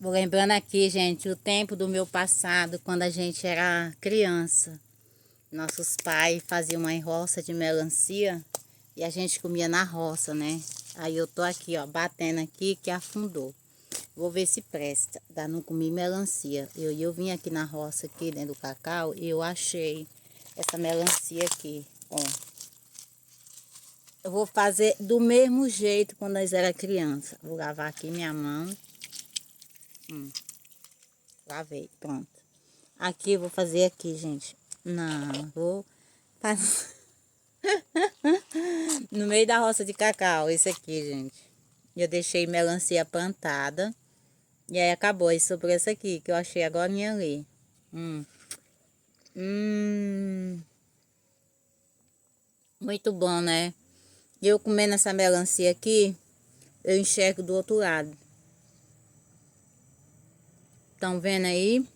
Vou lembrando aqui, gente, o tempo do meu passado, quando a gente era criança. Nossos pais faziam uma roça de melancia e a gente comia na roça, né? Aí eu tô aqui, ó, batendo aqui que afundou. Vou ver se presta. Ainda não comi melancia. Eu vim aqui na roça, aqui dentro do cacau, e eu achei essa melancia aqui, ó. Eu vou fazer do mesmo jeito quando nós era criança. Vou lavar aqui minha mão. Lavei, pronto. Aqui eu vou fazer aqui, gente. Não, vou fazer no meio da roça de cacau, esse aqui, gente. Eu deixei melancia plantada. E aí acabou. E sobrou esse aqui, que eu achei agora ali. Muito bom, né? E eu comendo essa melancia aqui, eu enxergo do outro lado. Estão vendo aí?